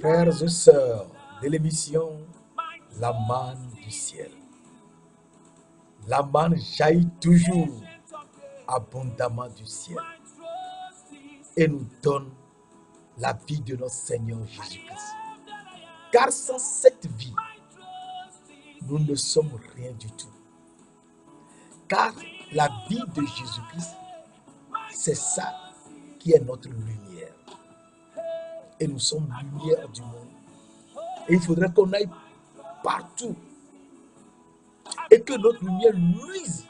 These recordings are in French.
Frères et sœurs de l'émission La manne du ciel. La manne jaillit toujours abondamment du ciel et nous donne la vie de notre Seigneur Jésus-Christ. Car sans cette vie, nous ne sommes rien du tout. Car la vie de Jésus-Christ, c'est ça qui est notre lumière. Et nous sommes lumière du monde. Et il faudrait qu'on aille partout et que notre lumière luise,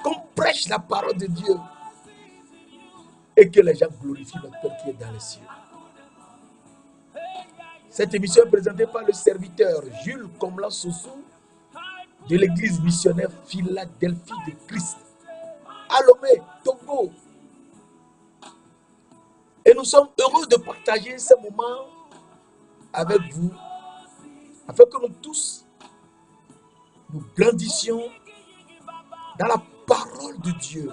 qu'on prêche la parole de Dieu et que les gens glorifient notre Père qui est dans les cieux. Cette émission est présentée par le serviteur Jules Komlan Sossou de l'église missionnaire Philadelphie de Christ à Lomé, Togo. Et nous sommes heureux de partager ce moment avec vous afin que nous tous nous grandissions dans la parole de Dieu,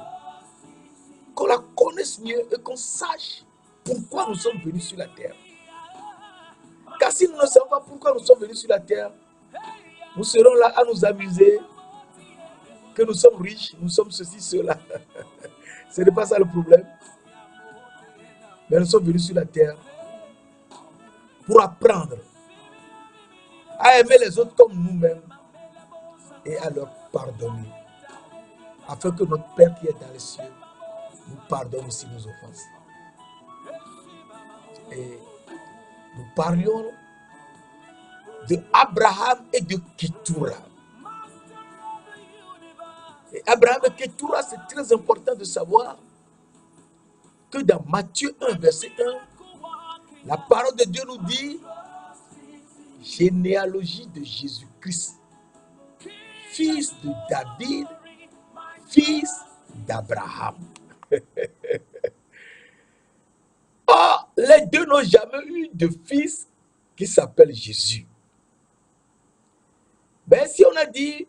qu'on la connaisse mieux et qu'on sache pourquoi nous sommes venus sur la terre. Car si nous ne savons pas pourquoi nous sommes venus sur la terre, nous serons là à nous amuser, que nous sommes riches, nous sommes ceci, cela. Ce n'est pas ça le problème. Mais nous sommes venus sur la terre pour apprendre à aimer les autres comme nous-mêmes et à leur pardonner, afin que notre Père qui est dans les cieux nous pardonne aussi nos offenses. Et nous parlions de Abraham et de Ketura. Et Abraham et Ketura, c'est très important de savoir que dans Matthieu 1, verset 1, la parole de Dieu nous dit généalogie de Jésus-Christ, fils de David, fils d'Abraham. Or, les deux n'ont jamais eu de fils qui s'appelle Jésus. Mais si on a dit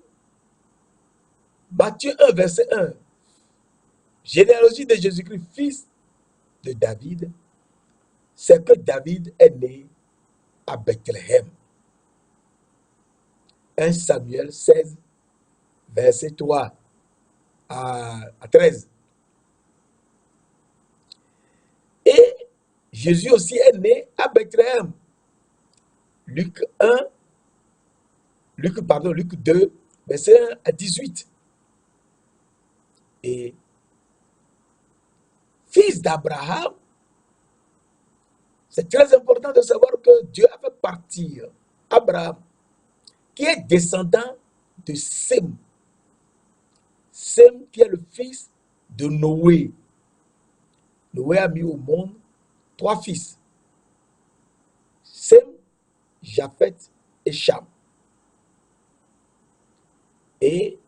Matthieu 1, verset 1, généalogie de Jésus-Christ, fils de David, c'est que David est né à Bethléem. 1 Samuel 16, verset 3 à 13. Et Jésus aussi est né à Bethléem. Luc 2, verset 1 à 18. Et fils d'Abraham, c'est très important de savoir que Dieu a fait partir Abraham, qui est descendant de Sem. Sem qui est le fils de Noé. Noé a mis au monde 3 fils. Sem, Japheth et Cham. Et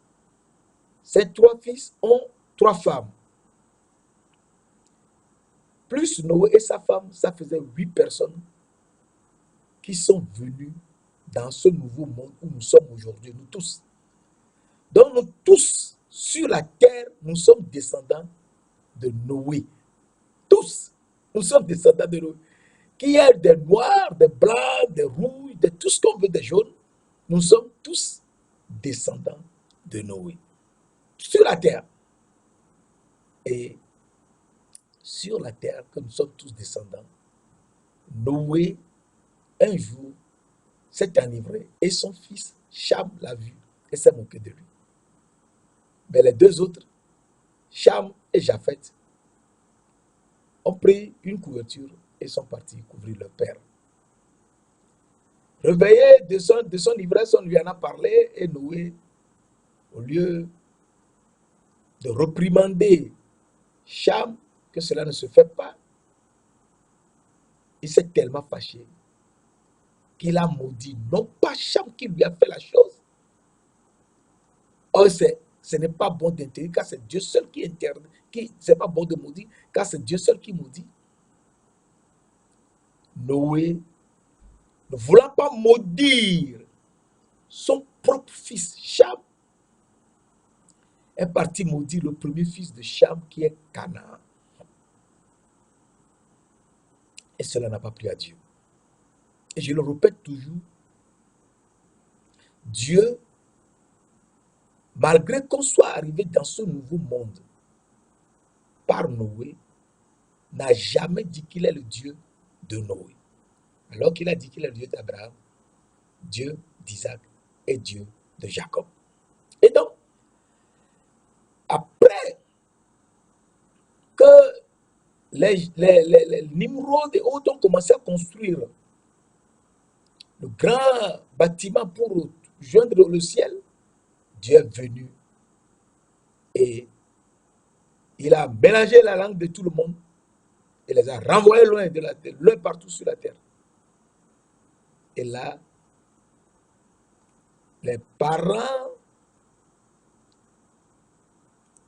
ces 3 fils ont 3 femmes. Plus Noé et sa femme, ça faisait 8 personnes qui sont venues dans ce nouveau monde où nous sommes aujourd'hui, nous tous. Donc nous tous, sur la terre, nous sommes descendants de Noé. Tous, nous sommes descendants de Noé. Qu'il y ait des noirs, des blancs, des rouges, de tout ce qu'on veut, des jaunes, nous sommes tous descendants de Noé. Sur la terre. Et sur la terre, que nous sommes tous descendants, Noé, un jour, s'est enivré et son fils Cham l'a vu et s'est moqué de lui. Mais les 2 autres, Cham et Japheth, ont pris une couverture et sont partis couvrir leur père. Réveillé de son ivresse, on lui en a parlé et Noé, au lieu de réprimander Cham, que cela ne se fait pas, il s'est tellement fâché qu'il a maudit, non pas Cham qui lui a fait la chose. Or, ce n'est pas bon d'interdire, car c'est Dieu seul qui interdit. C'est pas bon de maudire, car c'est Dieu seul qui maudit. Noé, ne voulant pas maudire son propre fils Cham, est parti maudire le premier fils de Cham qui est Canaan. Et cela n'a pas plu à Dieu. Et je le répète toujours, Dieu, malgré qu'on soit arrivé dans ce nouveau monde par Noé, n'a jamais dit qu'il est le Dieu de Noé. Alors qu'il a dit qu'il est le Dieu d'Abraham, Dieu d'Isaac et Dieu de Jacob. Et donc, après que les Nimrod et autres ont commencé à construire le grand bâtiment pour joindre le ciel, Dieu est venu et il a mélangé la langue de tout le monde et les a renvoyés loin de la terre, loin partout sur la terre. Et là, les parents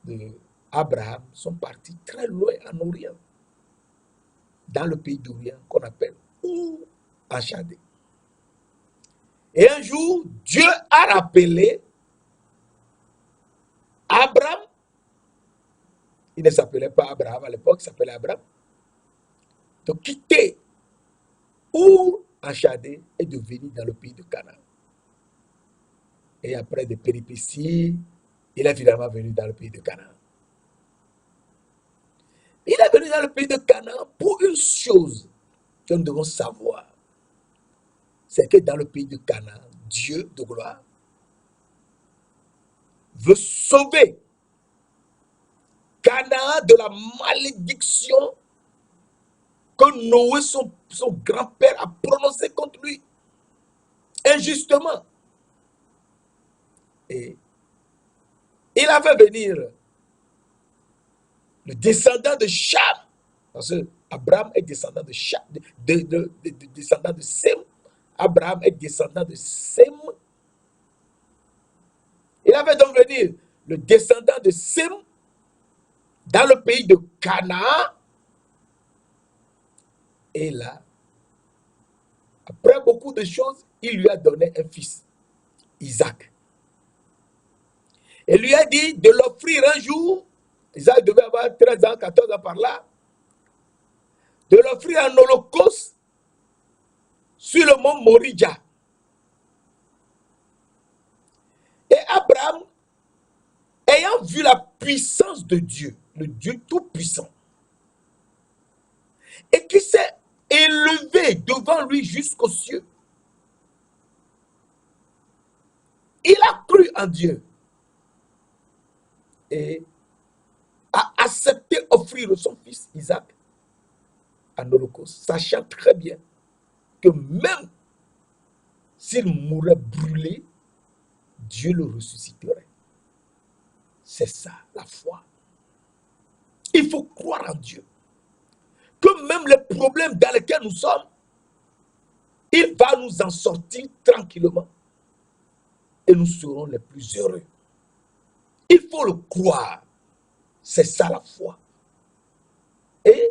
d'Abraham sont partis très loin en Orient, dans le pays d'Orient qu'on appelle Our en Chaldée. Et un jour, Dieu a rappelé Abraham. Il ne s'appelait pas Abraham à l'époque, il s'appelait Abraham. De quitter Our en Chaldée et de venir dans le pays de Canaan. Et après des péripéties, il est finalement venu dans le pays de Canaan. Il est venu dans le pays de Canaan pour une chose que nous devons savoir. C'est que dans le pays de Canaan, Dieu de gloire veut sauver Canaan de la malédiction que Noé, son grand-père, a prononcée contre lui, injustement. Et il a fait venir le descendant de Cham, parce que Abraham est descendant de Cham, descendant de Sem. Abraham est descendant de Sem. Il avait donc venir le descendant de Sem dans le pays de Canaan. Et là, après beaucoup de choses, il lui a donné un fils, Isaac. Et lui a dit de l'offrir un jour, Isaac devait avoir 13 ans, 14 ans par là, de l'offrir en holocauste sur le mont Moridja. Et Abraham, ayant vu la puissance de Dieu, le Dieu tout-puissant, et qui s'est élevé devant lui jusqu'aux cieux, il a cru en Dieu et a accepté d'offrir son fils Isaac en holocauste, sachant très bien que même s'il mourait brûlé, Dieu le ressusciterait. C'est ça, la foi. Il faut croire en Dieu. Que même les problèmes dans lesquels nous sommes, il va nous en sortir tranquillement. Et nous serons les plus heureux. Il faut le croire. C'est ça la foi. Et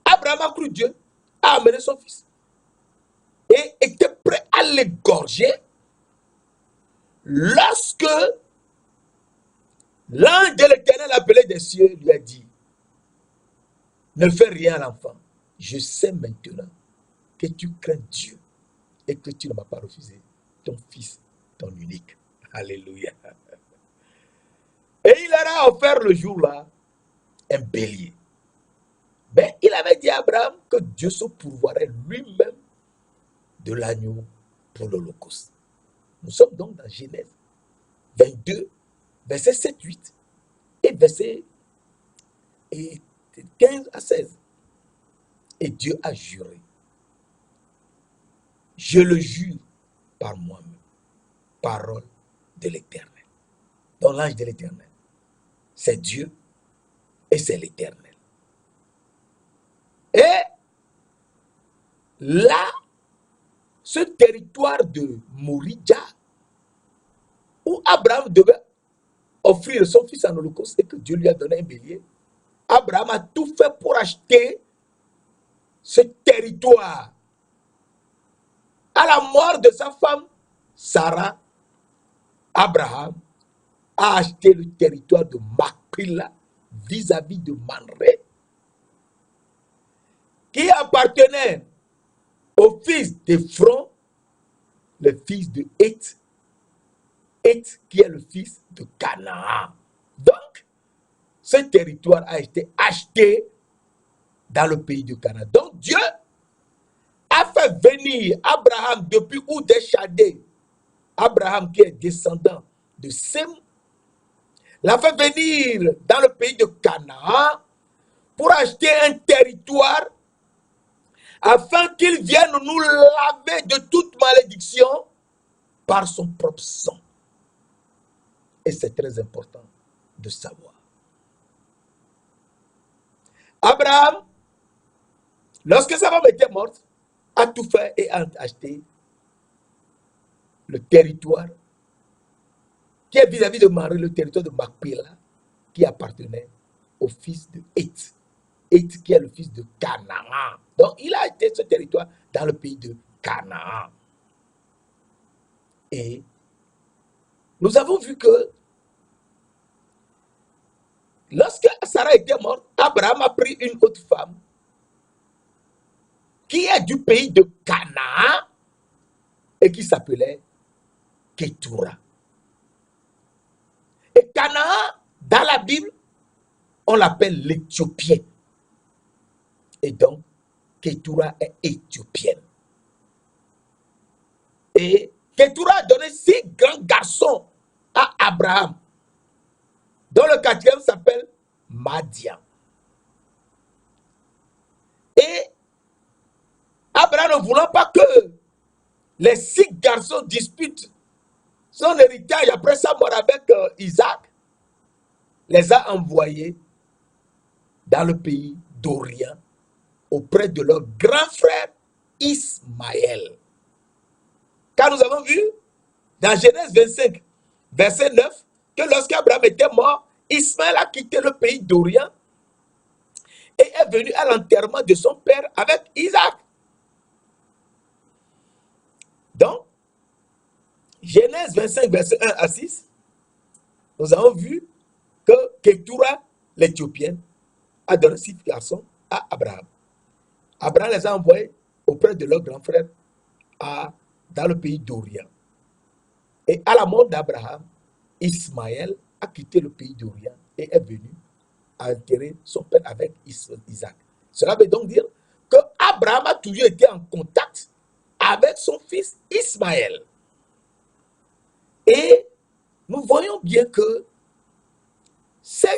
Abraham a cru Dieu, a amené son fils. Et était prêt à l'égorger lorsque l'ange de l'Éternel appelé des cieux lui a dit, ne fais rien à l'enfant. Je sais maintenant que tu crains Dieu et que tu ne m'as pas refusé ton fils, ton unique. Alléluia. Et il leur a offert le jour-là un bélier. Mais il avait dit à Abraham que Dieu se pourvoirait lui-même de l'agneau pour l'holocauste. Nous sommes donc dans Genèse 22, verset 7-8 et verset 15 à 16. Et Dieu a juré. Je le jure par moi-même, parole de l'Éternel. Donc l'ange de l'Éternel, c'est Dieu et c'est l'Éternel. Et là, ce territoire de Moridja, où Abraham devait offrir son fils en holocauste et que Dieu lui a donné un bélier, Abraham a tout fait pour acheter ce territoire. À la mort de sa femme, Sarah, Abraham a acheté le territoire de Makpela vis-à-vis de Mamré, qui appartenait au fils d'Ephron, le fils de Heth, Heth qui est le fils de Canaan. Donc, ce territoire a été acheté dans le pays de Canaan. Donc, Dieu a fait venir Abraham depuis Ur des Chaldées. Abraham qui est descendant de Sem, l'a fait venir dans le pays de Canaan pour acheter un territoire afin qu'il vienne nous laver de toute malédiction par son propre sang. Et c'est très important de savoir. Abraham, lorsque sa femme était morte, a tout fait et a acheté le territoire qui est vis-à-vis de Marie, le territoire de Macpéla, qui appartenait au fils de Heth. Heth qui est le fils de Canaan. Donc il a acheté ce territoire dans le pays de Canaan. Et nous avons vu que lorsque Sarah était morte, Abraham a pris une autre femme qui est du pays de Canaan et qui s'appelait Ketura. Et Canaan, dans la Bible, on l'appelle l'Éthiopien. Et donc, Ketura est éthiopienne. Et Ketura a donné 6 grands garçons à Abraham, dont le 4e s'appelle Madian. Et Abraham, ne voulant pas que les 6 garçons disputent son héritage après sa mort avec Isaac, les a envoyés dans le pays d'Orient auprès de leur grand frère Ismaël. Car nous avons vu dans Genèse 25, verset 9, que lorsqu'Abraham était mort, Ismaël a quitté le pays d'Orient et est venu à l'enterrement de son père avec Isaac. Donc, Genèse 25, verset 1 à 6, nous avons vu que Ketura, l'Éthiopienne, a donné 6 garçons à Abraham. Abraham les a envoyés auprès de leur grand frère dans le pays d'Orient. Et à la mort d'Abraham, Ismaël a quitté le pays d'Orient et est venu enterrer son père avec Isaac. Cela veut donc dire que Abraham a toujours été en contact avec son fils Ismaël. Et nous voyons bien que ces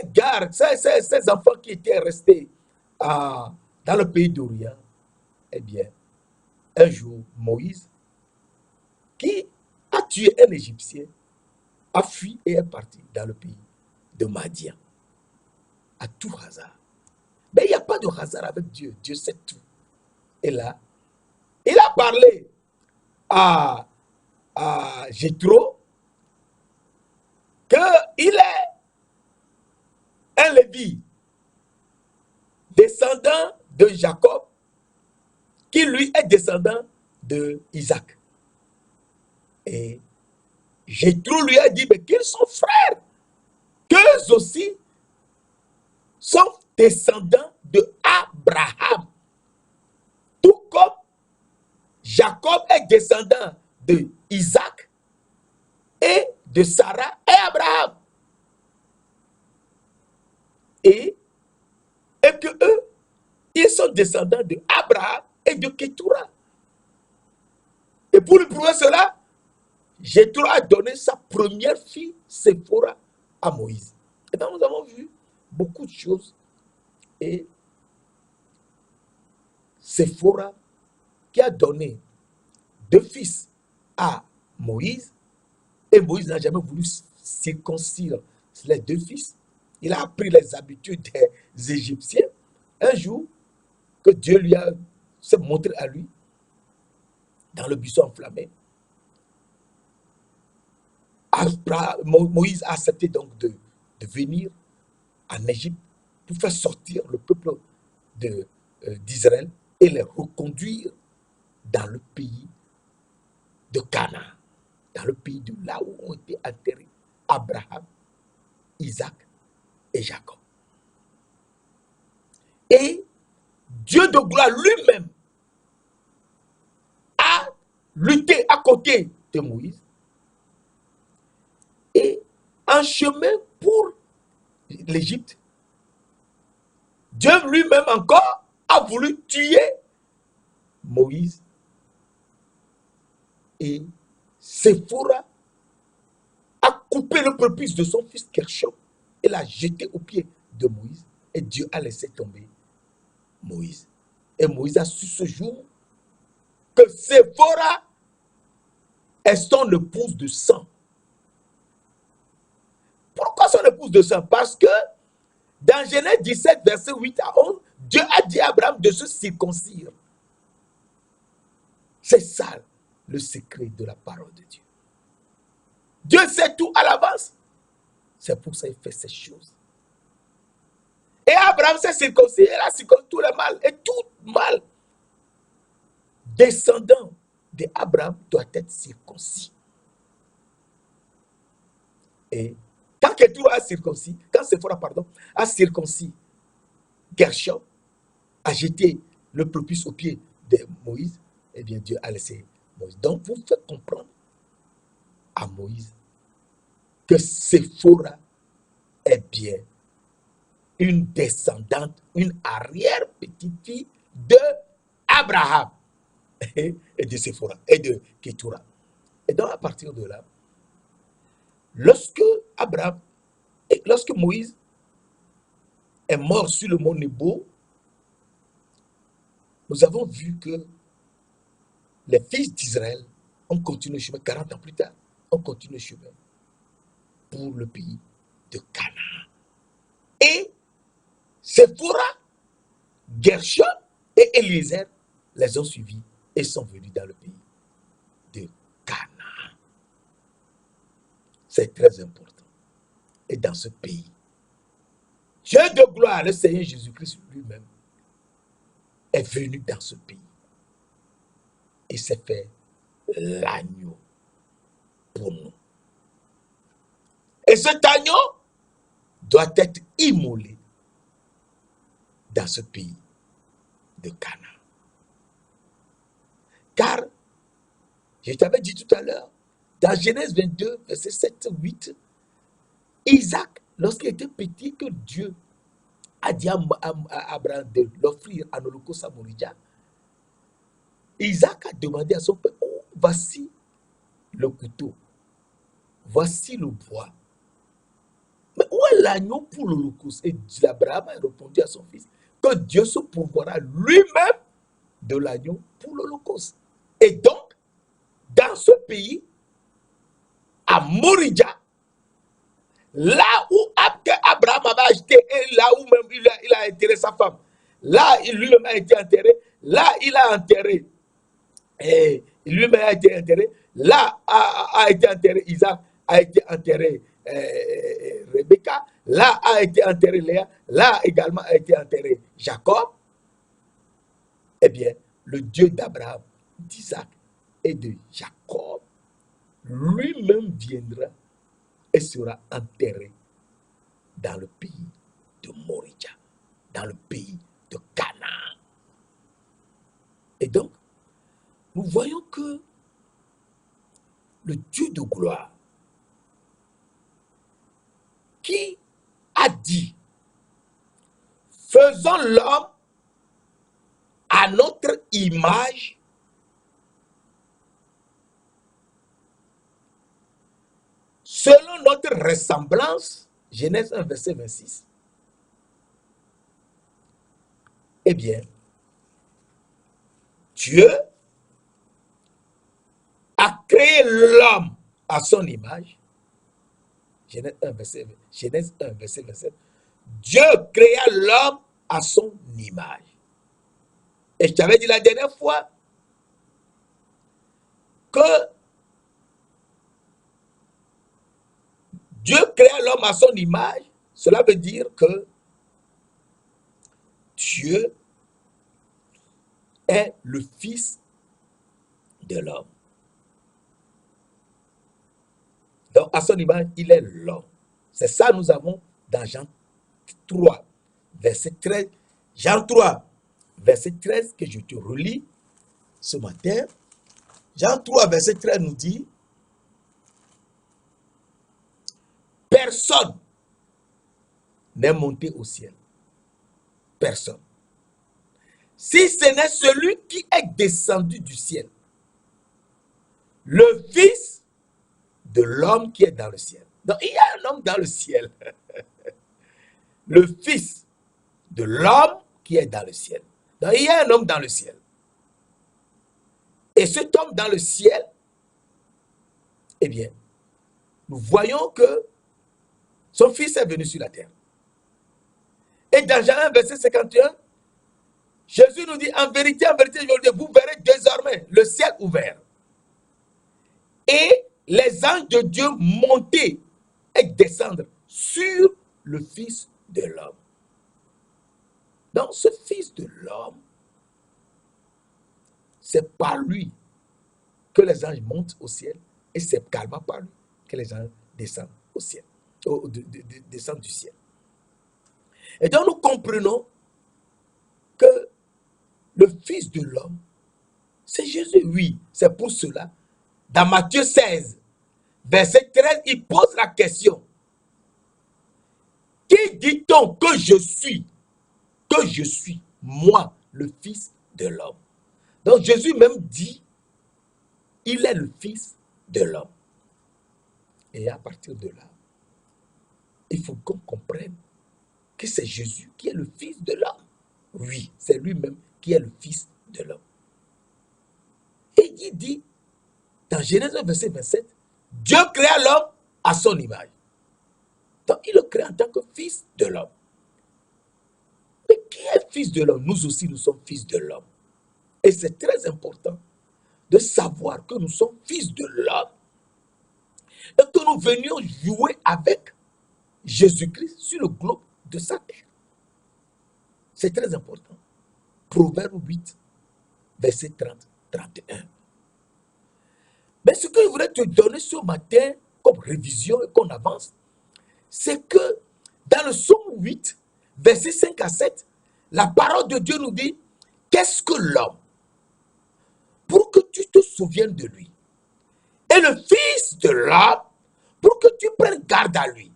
enfants qui étaient restés dans le pays d'Orient, eh bien, un jour, Moïse, qui a tué un Égyptien, a fui et est parti dans le pays de Madian. À tout hasard. Mais il n'y a pas de hasard avec Dieu. Dieu sait tout. Et là, il a parlé à Jéthro qu'il est un Lévi, descendant de Jacob, qui lui est descendant de Isaac. Et Jéthro lui a dit qu'ils sont frères, qu'eux aussi sont descendants de Abraham. Tout comme Jacob est descendant de Isaac et de Sarah et Abraham. Et que eux, ils sont descendants de Abraham et de Ketura. Et pour lui prouver cela, Jéthro a donné sa première fille, Séphora, à Moïse. Et donc nous avons vu beaucoup de choses. Et Séphora, qui a donné 2 fils à Moïse, et Moïse n'a jamais voulu circoncire les 2 fils. Il a appris les habitudes des Égyptiens. Un jour, que Dieu lui a s'est montré à lui dans le buisson enflammé, Moïse a accepté donc de venir en Égypte pour faire sortir le peuple d'Israël et les reconduire dans le pays de Canaan, dans le pays de là où ont été enterrés Abraham, Isaac et Jacob. Et Dieu de gloire lui-même a lutté à côté de Moïse et en chemin pour l'Égypte, Dieu lui-même encore a voulu tuer Moïse et Séphora a coupé le prépuce de son fils Gershom et l'a jeté aux pieds de Moïse et Dieu a laissé tomber Moïse. Et Moïse a su ce jour que Séphora est son épouse de sang. Pourquoi son épouse de sang? Parce que dans Genèse 17, verset 8 à 11, Dieu a dit à Abraham de se circoncire. C'est ça le secret de la parole de Dieu. Dieu sait tout à l'avance. C'est pour ça qu'il fait ces choses. Et Abraham s'est circoncis, il a circoncis tout le mal. Et tout mal descendant d'Abraham doit être circoncis. Et quand Kétura a circoncis, quand Séphora, a circoncis Gershom, a jeté le prépuce au pied de Moïse, eh bien Dieu a laissé Moïse. Donc vous faites comprendre à Moïse que Séphora est bien une descendante, une arrière-petite-fille de Abraham et de Séphora et de Kétura. Et donc à partir de là, lorsque Moïse est mort sur le mont Nebo, nous avons vu que les fils d'Israël ont continué le chemin 40 ans plus tard, ont continué le chemin pour le pays de Canaan. Et Séphora, Gershom et Eliezer les ont suivis et sont venus dans le pays de Canaan. C'est très important. Et dans ce pays, Dieu de gloire, le Seigneur Jésus-Christ lui-même, est venu dans ce pays et s'est fait l'agneau pour nous. Et cet agneau doit être immolé dans ce pays de Canaan. Car, je t'avais dit tout à l'heure, dans Genèse 22, verset 7-8, Isaac, lorsqu'il était petit, que Dieu a dit à Abraham de l'offrir en holocauste à Moria, Isaac a demandé à son père, oh, voici le couteau, voici le bois. Mais où est l'agneau pour l'holocauste? Et Abraham a répondu à son fils que Dieu se pourvoira lui-même de l'agneau pour l'holocauste. Et donc, dans ce pays, à Moridja, là où Abraham avait acheté et là où même il a enterré sa femme, là lui-même a été enterré, là il a enterré, et lui-même a été enterré, là a été enterré Isaac, a été enterré Rebecca, là a été enterré Léa, là également a été enterré Jacob. Eh bien, le Dieu d'Abraham, d'Isaac et de Jacob, lui-même viendra et sera enterré dans le pays de Moridja, dans le pays de Canaan. Et donc, nous voyons que le Dieu de gloire, qui a dit, faisons l'homme à notre image, selon notre ressemblance, Genèse 1, verset 26, eh bien, Dieu a créé l'homme à son image. Genèse 1, verset 27. Dieu créa l'homme à son image. Et je t'avais dit la dernière fois que Dieu créa l'homme à son image. Cela veut dire que Dieu est le fils de l'homme. Donc, à son image, il est l'homme. C'est ça nous avons dans Jean 3, verset 13. Jean 3, verset 13 que je te relis ce matin. Jean 3, verset 13 nous dit, personne n'est monté au ciel. Personne. Si ce n'est celui qui est descendu du ciel, le Fils de l'homme qui est dans le ciel. Donc, il y a un homme dans le ciel. Le Fils de l'homme qui est dans le ciel. Donc, il y a un homme dans le ciel. Et cet homme dans le ciel, eh bien, nous voyons que son Fils est venu sur la terre. Et dans Jean 1, verset 51, Jésus nous dit, en vérité, je vous le dis, vous verrez désormais le ciel ouvert. Et les anges de Dieu monter et descendre sur le Fils de l'homme. Donc, ce Fils de l'homme, c'est par lui que les anges montent au ciel et c'est également par lui que les anges descendent au ciel, descendent du ciel. Et donc, nous comprenons que le Fils de l'homme, c'est Jésus, oui. C'est pour cela, dans Matthieu 16, verset 13, il pose la question. Qui dit-on que je suis? Que je suis, moi, le Fils de l'homme. Donc Jésus même dit, il est le Fils de l'homme. Et à partir de là, il faut qu'on comprenne que c'est Jésus qui est le Fils de l'homme. Oui, c'est lui-même qui est le Fils de l'homme. Et il dit, dans Genèse 1, verset 27, Dieu créa l'homme à son image. Donc il le crée en tant que Fils de l'homme. Mais qui est Fils de l'homme? Nous aussi, nous sommes Fils de l'homme. Et c'est très important de savoir que nous sommes Fils de l'homme et que nous venions jouer avec Jésus-Christ sur le globe de sa terre. C'est très important. Proverbe 8, verset 30-31. Mais ce que je voudrais te donner ce matin comme révision et qu'on avance, c'est que dans le psaume 8, verset 5 à 7, la parole de Dieu nous dit, qu'est-ce que l'homme? Pour que tu te souviennes de lui. Et le Fils de l'homme, pour que tu prennes garde à lui.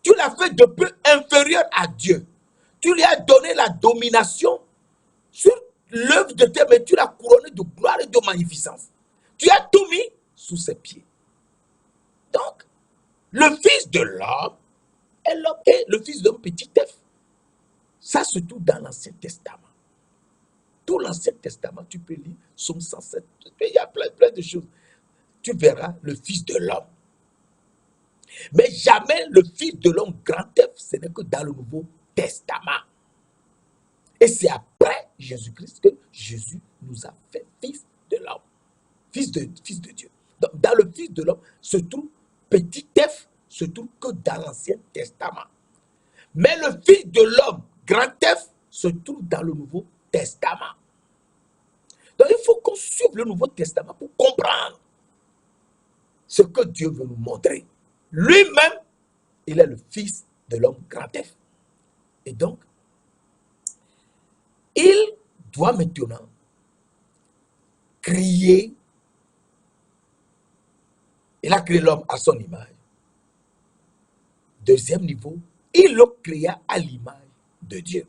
Tu l'as fait de peu inférieur à Dieu. Tu lui as donné la domination sur l'œuvre de tes mains. Tu l'as couronné de gloire et de magnificence. Tu as tout mis sous ses pieds. Donc, le Fils de l'homme est le Fils d'un petit F. Ça se trouve dans l'Ancien Testament. Tout l'Ancien Testament, tu peux lire Psaume 107. Il y a plein de choses. Tu verras le Fils de l'homme. Mais jamais le Fils de l'homme grand F, ce n'est que dans le Nouveau Testament. Et c'est après Jésus-Christ que Jésus nous a fait Fils de l'homme. Fils de Dieu. Donc, dans le Fils de l'homme se trouve petit F, se trouve que dans l'Ancien Testament. Mais le Fils de l'homme grand F se trouve dans le Nouveau Testament. Donc il faut qu'on suive le Nouveau Testament pour comprendre ce que Dieu veut nous montrer. Lui-même, il est le Fils de l'homme grand F. Et donc, il doit maintenant créer. Il a créé l'homme à son image. Deuxième niveau, il le créa à l'image de Dieu.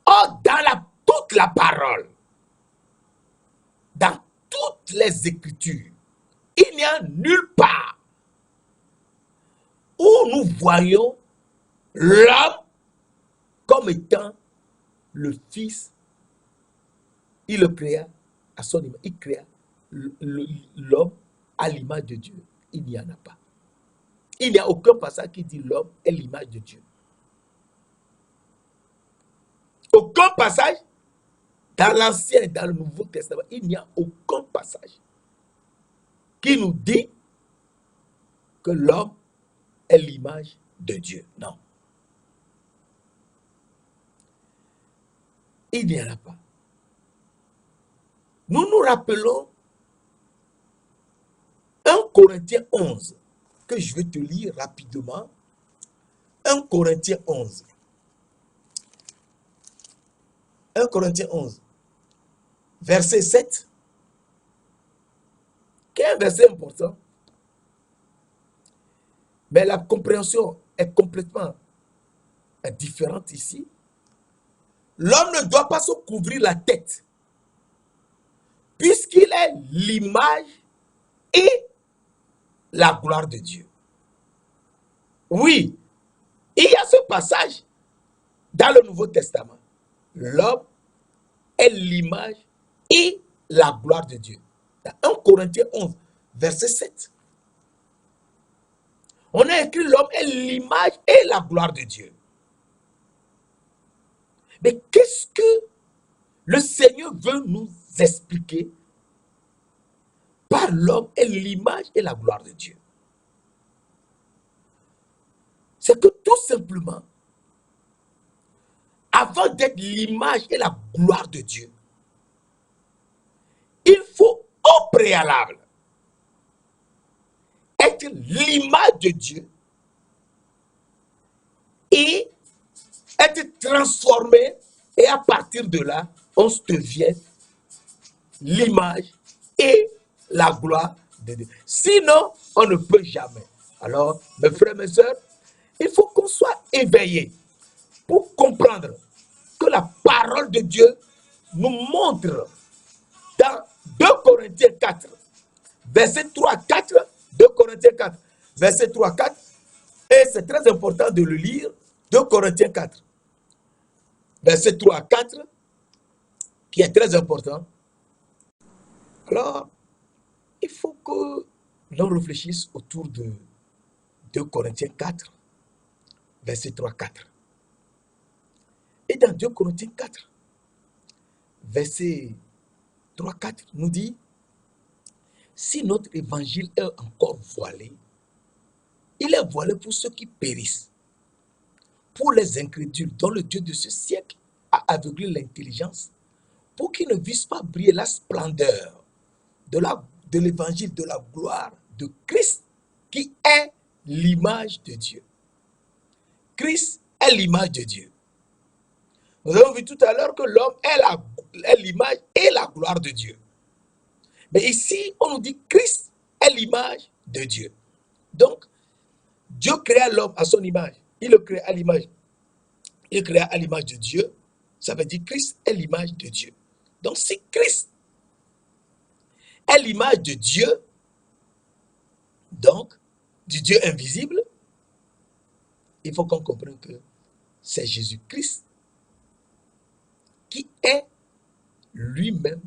Or, dans toute la parole, dans toutes les Écritures, il n'y a nulle part où nous voyons l'homme comme étant le Fils. Il le créa à son image. Il créa l'homme à l'image de Dieu. Il n'y en a pas. Il n'y a aucun passage qui dit l'homme est l'image de Dieu. Aucun passage dans l'Ancien et dans le Nouveau Testament. Il n'y a aucun passage qui nous dit que l'homme est l'image de Dieu. Non. Il n'y en a pas. Nous nous rappelons 1 Corinthiens 11, que je vais te lire rapidement. 1 Corinthiens 11. 1 Corinthiens 11, verset 7, qui est un verset important, mais la compréhension est complètement différente ici. L'homme ne doit pas se couvrir la tête, puisqu'il est l'image et la gloire de Dieu. Oui, il y a ce passage dans le Nouveau Testament. L'homme est l'image et la gloire de Dieu. Dans 1 Corinthiens 11, verset 7. On a écrit l'homme est l'image et la gloire de Dieu. Mais qu'est-ce que le Seigneur veut nous expliquer par l'homme est l'image et la gloire de Dieu? C'est que tout simplement, avant d'être l'image et la gloire de Dieu, il faut au préalable être l'image de Dieu et être transformé, et à partir de là, on devient l'image et la gloire de Dieu. Sinon, on ne peut jamais. Alors, mes frères, mes sœurs, il faut qu'on soit éveillé pour comprendre que la parole de Dieu nous montre dans 2 Corinthiens 4, verset 3 à 4, 2 Corinthiens 4, verset 3 à 4, et c'est très important de le lire, 2 Corinthiens 4, verset 3 à 4, qui est très important. Alors, il faut que l'on réfléchisse autour de 2 Corinthiens 4, verset 3 à 4. Et dans 2 Corinthiens 4, verset 3 à 4, nous dit, si notre évangile est encore voilé, il est voilé pour ceux qui périssent, pour les incrédules dont le Dieu de ce siècle a aveuglé l'intelligence, pour qu'ils ne puissent pas briller la splendeur de l'évangile de la gloire de Christ, qui est l'image de Dieu. Christ est l'image de Dieu. Nous avons vu tout à l'heure que l'homme est l'image et la gloire de Dieu. Mais ici, on nous dit Christ est l'image de Dieu. Donc, Dieu créa l'homme à son image. Il le créa à l'image. Il créa à l'image de Dieu. Ça veut dire Christ est l'image de Dieu. Donc, si Christ est l'image de Dieu, donc, du Dieu invisible, il faut qu'on comprenne que c'est Jésus-Christ qui est lui-même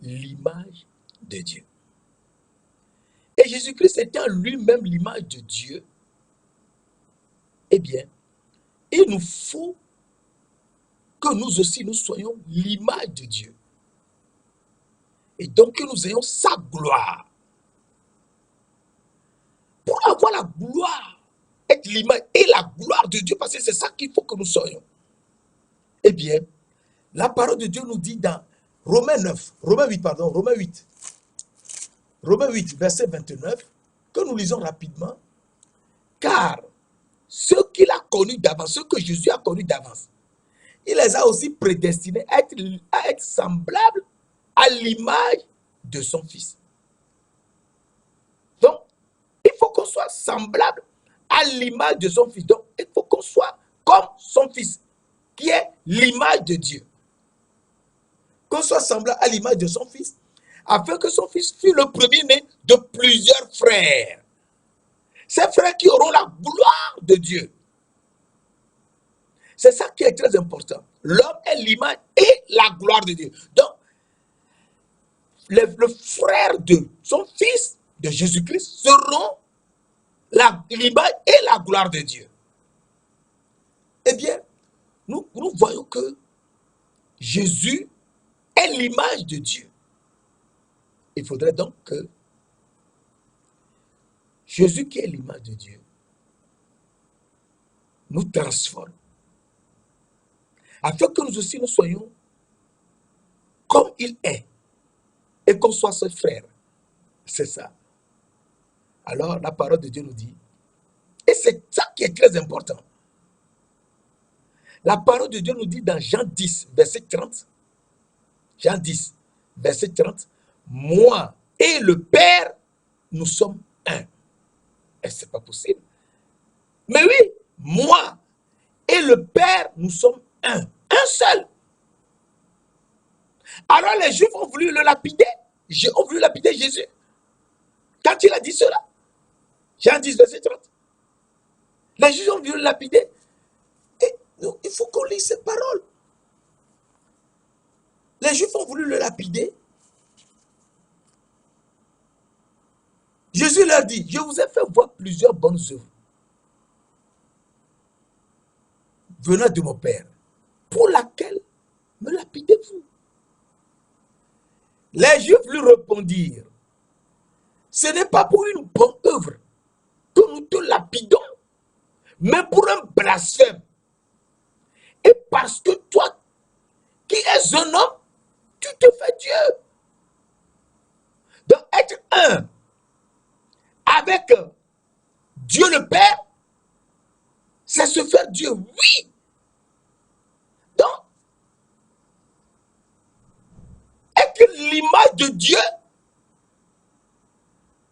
l'image de Dieu. Et Jésus-Christ étant lui-même l'image de Dieu, eh bien, il nous faut que nous aussi, nous soyons l'image de Dieu. Et donc que nous ayons sa gloire. Pour avoir la gloire, être l'image et la gloire de Dieu, parce que c'est ça qu'il faut que nous soyons. Eh bien, la parole de Dieu nous dit dans Romains 8, verset 29, que nous lisons rapidement, car ceux qu'il a connus d'avance, ceux que Jésus a connus d'avance, il les a aussi prédestinés à être semblables à l'image de son Fils. Donc, il faut qu'on soit semblable à l'image de son Fils. Donc, il faut qu'on soit comme son Fils, qui est l'image de Dieu. Qu'on soit semblable à l'image de son Fils, afin que son Fils fût le premier-né de plusieurs frères. Ces frères qui auront la gloire de Dieu. C'est ça qui est très important. L'homme est l'image et la gloire de Dieu. Donc, le frère de son Fils, de Jésus-Christ, seront l'image et la gloire de Dieu. Eh bien, nous voyons que Jésus est l'image de Dieu. Il faudrait donc que Jésus, qui est l'image de Dieu, nous transforme, afin que nous aussi nous soyons comme il est, et qu'on soit ses frères. C'est ça. Alors, la parole de Dieu nous dit, et c'est ça qui est très important, La parole de Dieu nous dit dans Jean 10, verset 30, Jean 10, verset 30, moi et le Père, nous sommes un. Et c'est pas possible. Mais oui, moi et le Père, nous sommes un seul. Alors les Juifs ont voulu le lapider, ont voulu lapider Jésus. Quand il a dit cela, Jean 10, verset 30, les Juifs ont voulu le lapider. Et donc, il faut qu'on lise ces paroles. Les Juifs ont voulu le lapider. Jésus leur dit, je vous ai fait voir plusieurs bonnes œuvres venant de mon Père, pour laquelle me lapidez-vous? Les Juifs lui répondirent, ce n'est pas pour une bonne œuvre que nous te lapidons, mais pour un blasphème. Et parce que toi, qui es un homme, tu te fais Dieu. Donc être un avec Dieu le Père, c'est se faire Dieu, oui. Donc, être l'image de Dieu,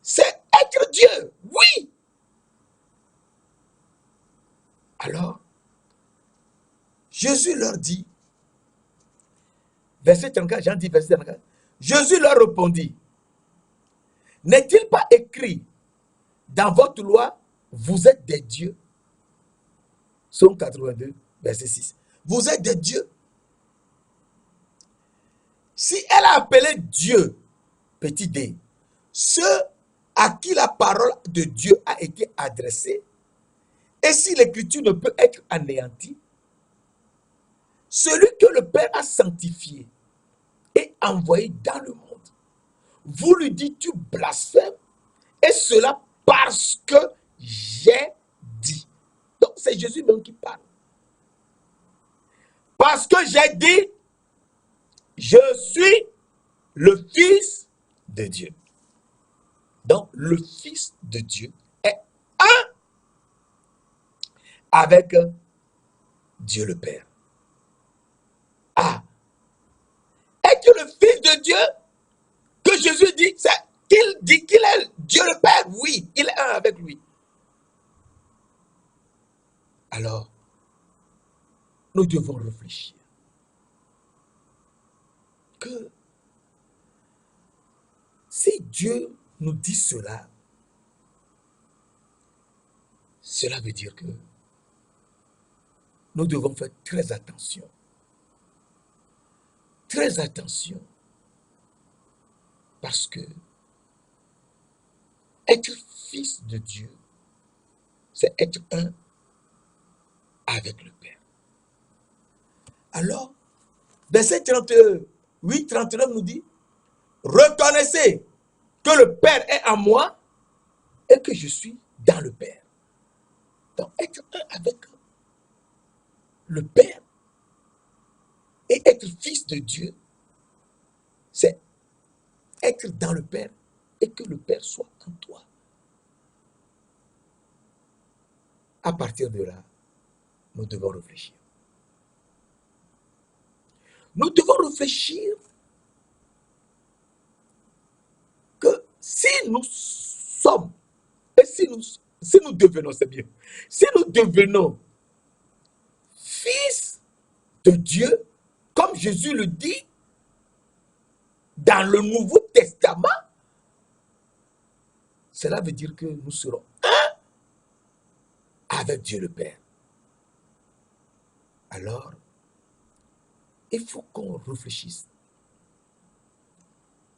c'est être Dieu, oui. Alors, Jésus leur dit, verset 34, Jean dit verset 34, Jésus leur répondit, n'est-il pas écrit dans votre loi, vous êtes des dieux? Psaume 82, verset 6. Vous êtes des dieux. Si elle a appelé Dieu, petit d, ceux à qui la parole de Dieu a été adressée, et si l'écriture ne peut être anéantie, celui que le Père a sanctifié et envoyé dans le monde, vous lui dites, tu blasphèmes, et cela parce que j'ai dit. Donc c'est Jésus même qui parle. Parce que j'ai dit, je suis le Fils de Dieu. Donc le Fils de Dieu est un avec Dieu le Père. Ah, est-ce que le Fils de Dieu que Jésus dit, c'est qu'il dit qu'il est Dieu le Père? Oui, il est un avec lui. Alors, nous devons réfléchir que si Dieu nous dit cela, cela veut dire que nous devons faire très attention. Très attention. Parce que être fils de Dieu, c'est être un avec le Père. Alors, verset 38, 39 nous dit, reconnaissez que le Père est en moi et que je suis dans le Père. Donc, être un avec le Père et être fils de Dieu, c'est être dans le Père et que le Père soit en toi. À partir de là, nous devons réfléchir. Nous devons réfléchir que si nous sommes, et si nous devenons, c'est bien, si nous devenons fils de Dieu, comme Jésus le dit dans le Nouveau Testament, cela veut dire que nous serons un avec Dieu le Père. Alors, il faut qu'on réfléchisse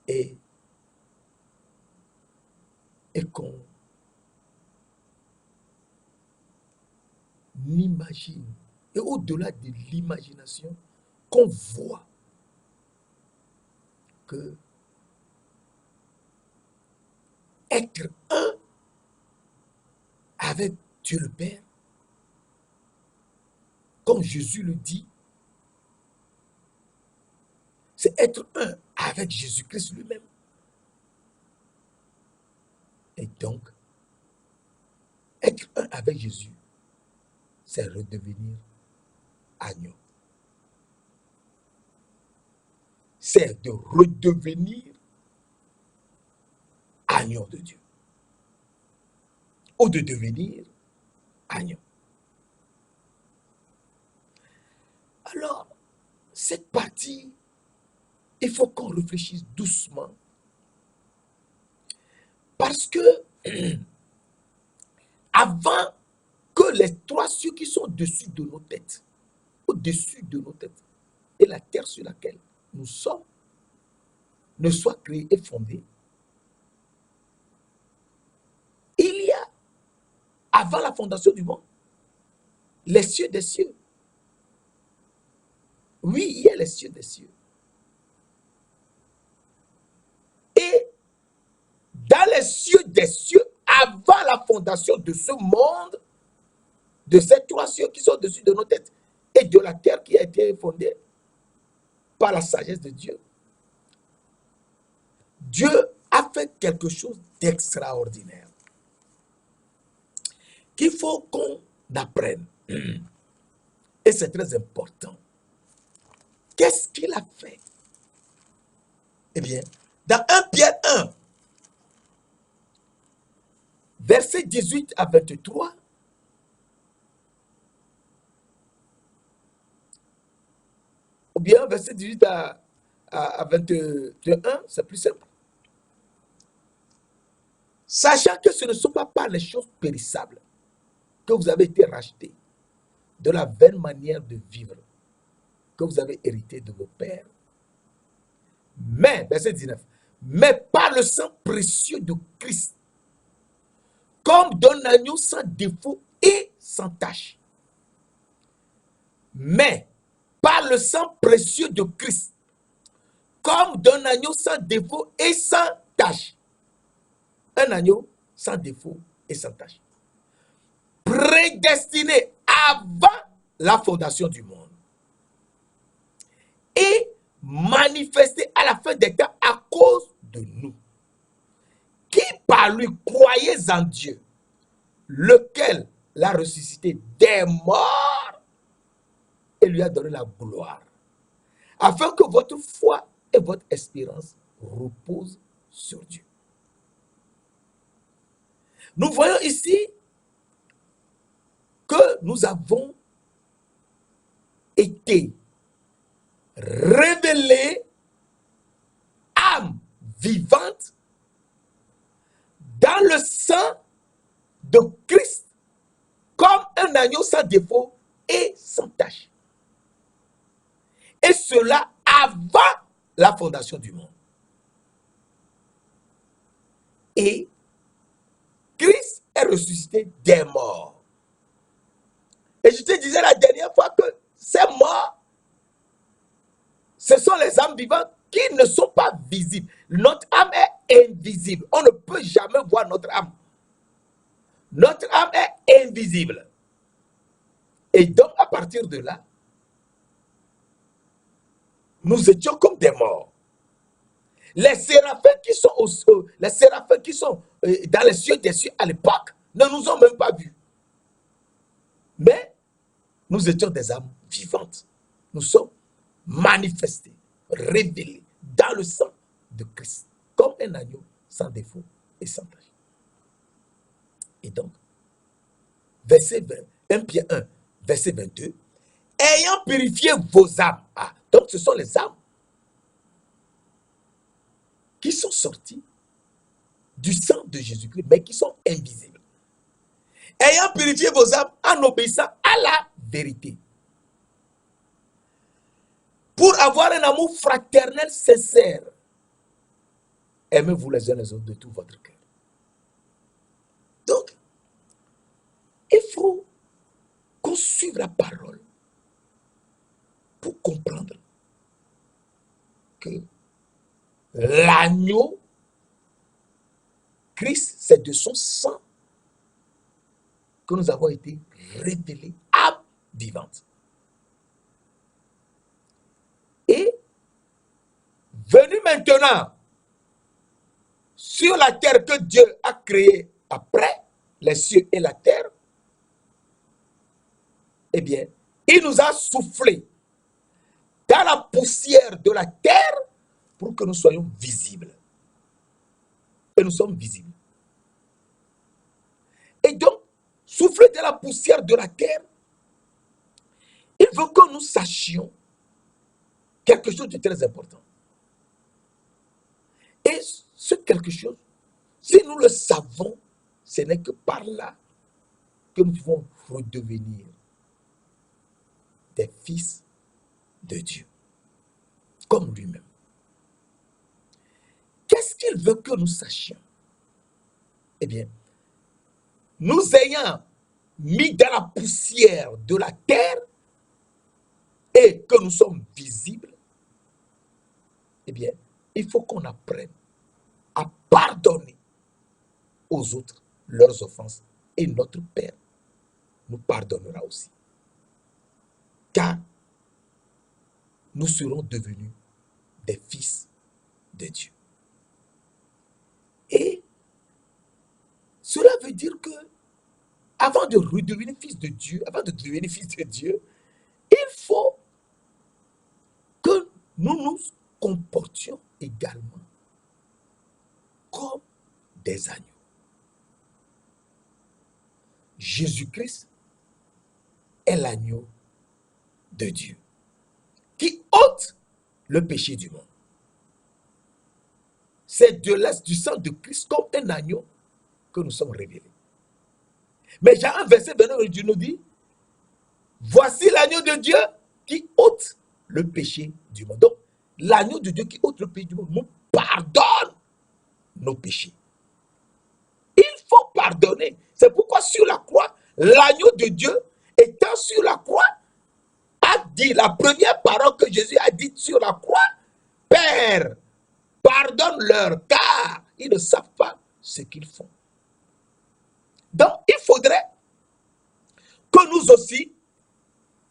et qu'on imagine, et au-delà de l'imagination, qu'on voit que être un avec Dieu le Père, comme Jésus le dit, c'est être un avec Jésus-Christ lui-même. Et donc, être un avec Jésus, c'est redevenir agneau. C'est de redevenir agneau de Dieu. Ou de devenir agneau. Alors, cette partie, il faut qu'on réfléchisse doucement. Parce que avant que les 3 cieux qui sont au-dessus de nos têtes, et la terre sur laquelle nous sommes, ne soient créés et fondés, il y a, avant la fondation du monde, les cieux des cieux. Oui, il y a les cieux des cieux. Et dans les cieux des cieux, avant la fondation de ce monde, de ces 3 cieux qui sont au-dessus de nos têtes, et de la terre qui a été fondée par la sagesse de Dieu, Dieu a fait quelque chose d'extraordinaire qu'il faut qu'on apprenne. Et c'est très important. Qu'est-ce qu'il a fait? Eh bien, dans 1 Pierre 1, versets 18 à 23, ou bien verset 18 à 21, c'est plus simple. Sachant que ce ne sont pas par les choses périssables que vous avez été rachetés, de la vaine manière de vivre que vous avez hérité de vos pères. Mais, verset 19, mais par le sang précieux de Christ, comme d'un agneau sans défaut et sans tache. Mais par le sang précieux de Christ, comme d'un agneau sans défaut et sans tache. Un agneau sans défaut et sans tache. Prédestiné avant la fondation du monde. Et manifesté à la fin des temps à cause de nous. Qui par lui croyez en Dieu, lequel l'a ressuscité des morts et lui a donné la gloire, afin que votre foi et votre espérance reposent sur Dieu. Nous voyons ici que nous avons été révélés âme vivante dans le sang de Christ comme un agneau sans défaut et sans tache. Et cela avant la fondation du monde. Et Christ est ressuscité des morts. Et je te disais la dernière fois que ces morts, ce sont les âmes vivantes qui ne sont pas visibles. Notre âme est invisible. On ne peut jamais voir notre âme. Notre âme est invisible. Et donc, à partir de là, nous étions comme des morts. Les séraphins qui sont dans les cieux des cieux à l'époque ne nous ont même pas vus. Mais nous étions des âmes vivantes. Nous sommes manifestés, révélés dans le sang de Christ, comme un agneau sans défaut et sans tache. Et donc, verset 20, 1 Pierre 1, verset 22, ayant purifié vos âmes. Ah, donc ce sont les âmes qui sont sorties du sang de Jésus-Christ, mais qui sont invisibles. Ayant purifié vos âmes en obéissant à la vérité. Pour avoir un amour fraternel sincère. Aimez-vous les uns les autres de tout votre cœur. Donc, il faut qu'on suive la parole pour comprendre que l'agneau, Christ, c'est de son sang que nous avons été révélés, âme vivante. Et venu maintenant sur la terre que Dieu a créée après les cieux et la terre, eh bien, Il nous a soufflé dans la poussière de la terre pour que nous soyons visibles. Et nous sommes visibles. Et donc, souffler dans la poussière de la terre, il veut que nous sachions quelque chose de très important. Et ce quelque chose, si nous le savons, ce n'est que par là que nous pouvons redevenir des fils de Dieu, comme lui-même. Qu'est-ce qu'il veut que nous sachions? Eh bien, nous ayant mis dans la poussière de la terre et que nous sommes visibles, eh bien, il faut qu'on apprenne à pardonner aux autres leurs offenses et notre Père nous pardonnera aussi. Car nous serons devenus des fils de Dieu. Et cela veut dire que avant de redevenir fils de Dieu, avant de devenir fils de Dieu, il faut que nous nous comportions également comme des agneaux. Jésus-Christ est l'agneau de Dieu qui ôte le péché du monde. C'est du sang de Christ comme un agneau que nous sommes révélés. Mais Jean 1, verset 29, Dieu nous dit, voici l'agneau de Dieu qui ôte le péché du monde. Donc, l'agneau de Dieu qui ôte le péché du monde nous pardonne nos péchés. Il faut pardonner. C'est pourquoi sur la croix, l'agneau de Dieu, étant sur la croix, a dit, la première parole que Jésus a dite sur la croix, Père, pardonne-leur, car ils ne savent pas ce qu'ils font. Donc, il faudrait que nous aussi,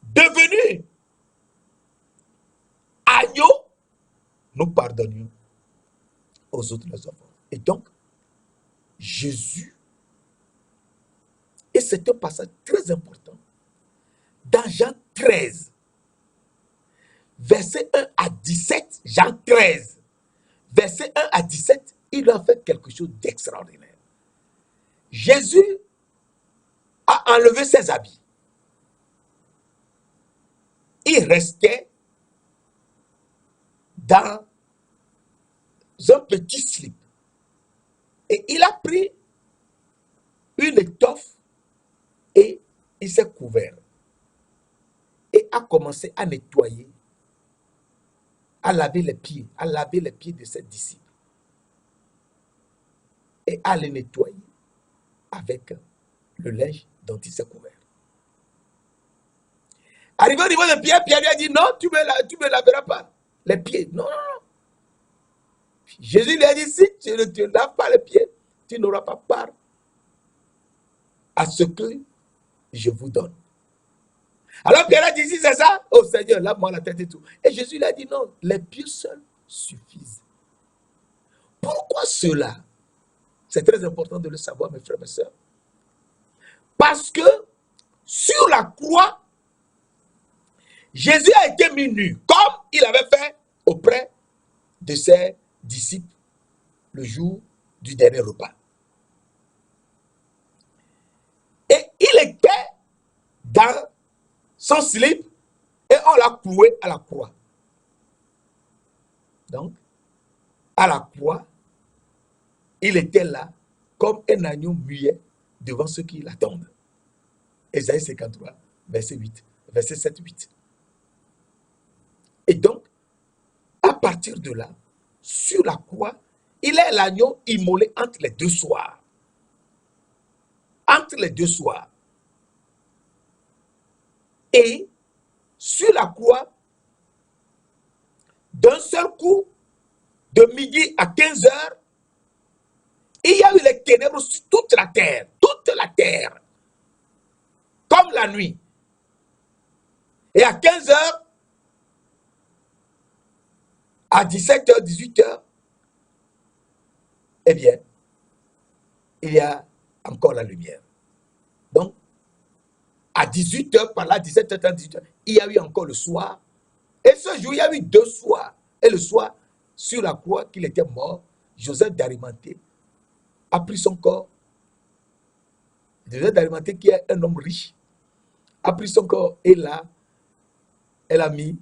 devenus agneaux, nous pardonnions aux autres les enfants. Et donc, Jésus, et c'est un passage très important, dans Jean 13, verset 1 à 17, Jean 13, verset 1 à 17, il a fait quelque chose d'extraordinaire. Jésus a enlevé ses habits. Il restait dans un petit slip. Et il a pris une étoffe et il s'est couvert. Et a commencé à nettoyer, à laver les pieds de ses disciples. Et à les nettoyer avec le linge dont il s'est couvert. Arrivé au niveau de Pierre, Pierre lui a dit, non, tu me laveras pas les pieds. Non, non, non. Jésus lui a dit, si tu ne te laves pas les pieds, tu n'auras pas part à ce que je vous donne. Alors Pierre a dit, si c'est ça, oh Seigneur, lave-moi la tête et tout. Et Jésus lui a dit, non, les pieds seuls suffisent. Pourquoi cela? C'est très important de le savoir, mes frères et sœurs. Parce que sur la croix, Jésus a été mis nu, comme il avait fait auprès de ses disciples le jour du dernier repas. Et il était dans son slip et on l'a cloué à la croix. Donc, à la croix, il était là comme un agneau muet devant ceux qui l'attendent. Ésaïe 53, verset 8, verset 7, 8. Et donc, à partir de là, sur la croix, il est l'agneau immolé entre les deux soirs. Entre les deux soirs. Et sur la croix, d'un seul coup, de midi à 15 heures, il y a eu les ténèbres sur toute la terre, comme la nuit. Et à 15 heures, à 17 heures, 18 heures, eh bien, il y a encore la lumière. Donc, à 18h, par là, 17h30, 18h, il y a eu encore le soir. Et ce jour, il y a eu 2 soirs. Et le soir, sur la croix qu'il était mort, Joseph d'Arimathée a pris son corps. Joseph d'Arimathée, qui est un homme riche, a pris son corps et là, elle a mis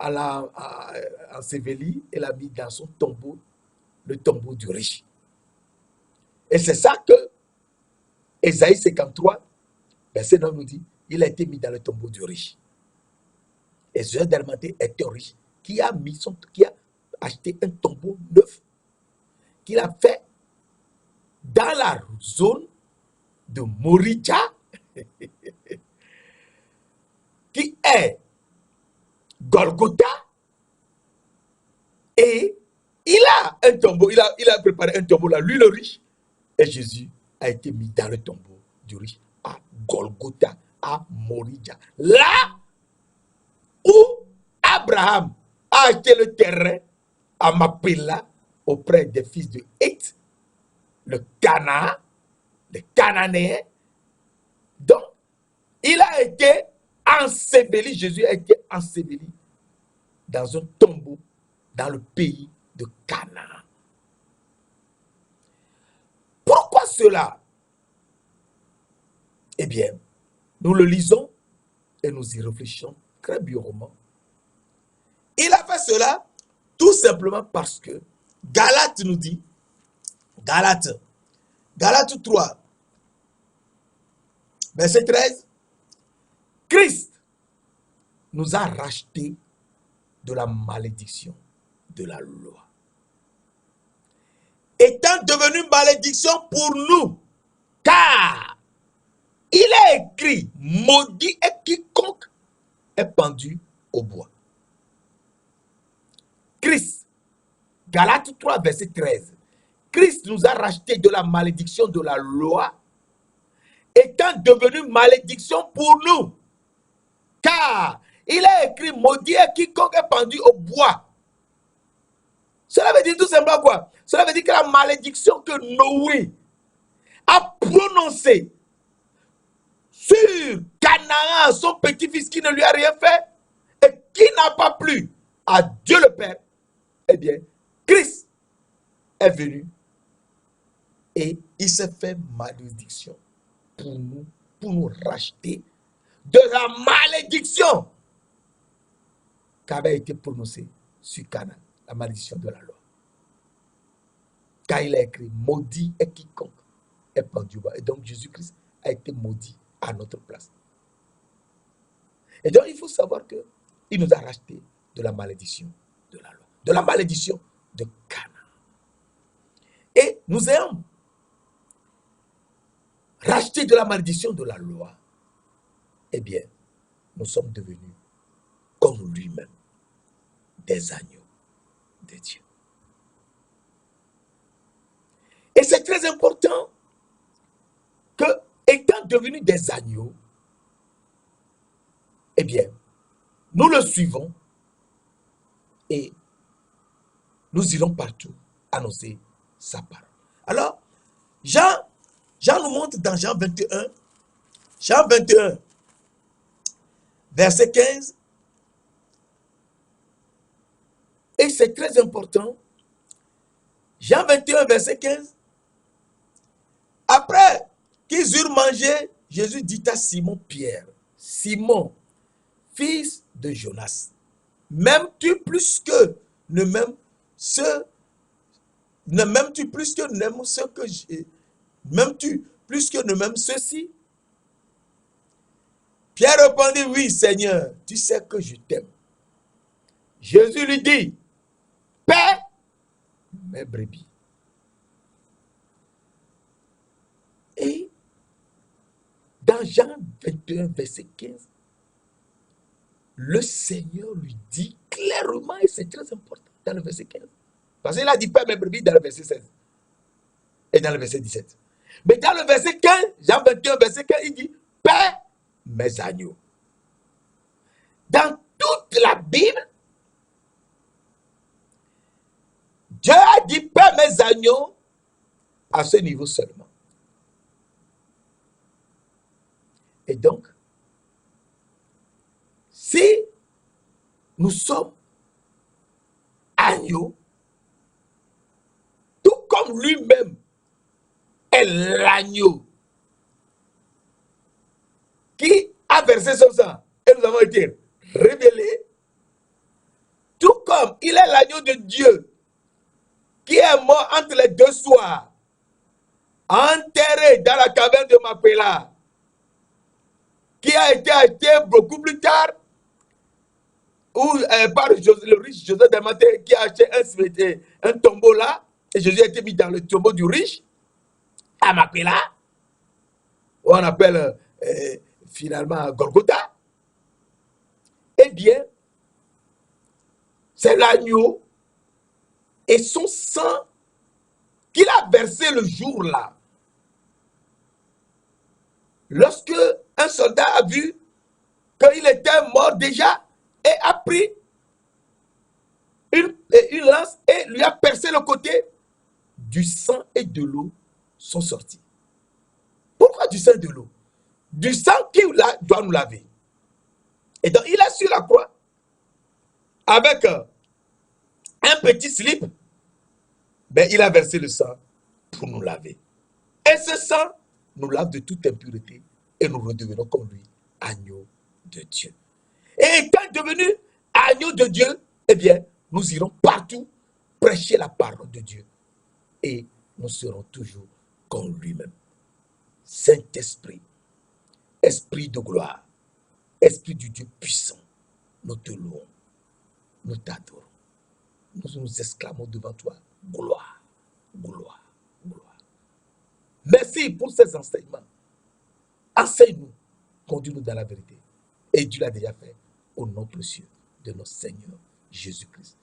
enseveli, elle a mis dans son tombeau, le tombeau du riche. Et c'est ça que Ésaïe 53, verset 9 nous dit, il a été mis dans le tombeau du riche. Et Joseph d'Arimathée était riche, qui a acheté un tombeau neuf, qu'il a fait dans la zone de Morija, qui est Golgotha, et il a un tombeau, il a préparé un tombeau là, lui le riche, et Jésus a été mis dans le tombeau du riche à Golgotha, à Morija, là où Abraham a acheté le terrain à Mapela auprès des fils de Heth, le Canaan, les Cananéens. Donc, il a été enseveli, Jésus a été enseveli dans un tombeau dans le pays de Canaan. Pourquoi cela? Eh bien, nous le lisons et nous y réfléchissons très durement. Il a fait cela tout simplement parce que Galates nous dit, Galates 3, verset 13, Christ nous a rachetés de la malédiction de la loi, étant devenu malédiction pour nous, car il est écrit, maudit est quiconque est pendu au bois. Christ, Galates 3, verset 13, Christ nous a rachetés de la malédiction de la loi, étant devenu malédiction pour nous, car il est écrit, maudit est quiconque est pendu au bois. Cela veut dire tout simplement quoi? Cela veut dire que la malédiction que Noé a prononcée sur Canaan, son petit-fils qui ne lui a rien fait et qui n'a pas plu à Dieu le Père, eh bien, Christ est venu et il s'est fait malédiction pour nous racheter de la malédiction qui avait été prononcée sur Canaan, la malédiction de la loi. Car il a écrit, maudit est quiconque est pendu au bois. Et donc Jésus-Christ a été maudit à notre place. Et donc il faut savoir qu'il nous a racheté de la malédiction de la loi, de la malédiction de Canaan. Et nous ayons racheté de la malédiction de la loi, eh bien, nous sommes devenus comme lui-même, des agneaux de Dieu. Et c'est très important que, étant devenus des agneaux, eh bien, nous le suivons et nous irons partout annoncer sa parole. Alors, Jean nous montre dans Jean 21, verset 15, et c'est très important. Jean 21, verset 15, après qu'ils eurent mangé, Jésus dit à Simon Pierre, Simon, fils de Jonas, m'aimes-tu plus que ne m'aimes ceux, ne m'aimes-tu plus que n'aime ceux que m'aimes-tu plus que ne m'aime ceux-ci? Pierre répondit, oui Seigneur, tu sais que je t'aime. Jésus lui dit, paie mes brebis. Et dans Jean 21, verset 15, le Seigneur lui dit clairement, et c'est très important, dans le verset 15, parce qu'il a dit paie mes brebis dans le verset 16 et dans le verset 17. Mais dans le verset 15, Jean 21, verset 15, il dit paie mes agneaux. Dans toute la Bible, Dieu a dit paie mes agneaux à ce niveau seulement. Et donc, si nous sommes agneaux, tout comme lui-même est l'agneau qui a versé son sang et nous avons été révélés, tout comme il est l'agneau de Dieu qui est mort entre les deux soirs, enterré dans la caverne de Mapela, qui a été acheté beaucoup plus tard par le riche Joseph d'Arimathée qui a acheté un tombeau là, et Jésus a été mis dans le tombeau du riche, à Mapela, on appelle finalement Golgotha. Eh bien, c'est l'agneau et son sang qu'il a versé le jour-là. Lorsque un soldat a vu qu'il était mort déjà et a pris une lance et lui a percé le côté, du sang et de l'eau sont sortis. Pourquoi du sang et de l'eau? Du sang qui doit nous laver. Et donc il est sur la croix avec un petit slip, mais il a versé le sang pour nous laver. Et ce sang nous lave de toute impureté et nous redevenons comme lui, agneau de Dieu. Et étant devenu agneau de Dieu, eh bien, nous irons partout prêcher la parole de Dieu. Et nous serons toujours comme lui-même. Saint-Esprit, Esprit de gloire, Esprit du Dieu puissant, nous te louons, nous t'adorons. Nous nous exclamons devant toi, gloire, gloire, gloire. Merci pour ces enseignements. Enseigne-nous, conduis-nous dans la vérité. Et Dieu l'a déjà fait au nom précieux de notre Seigneur Jésus-Christ.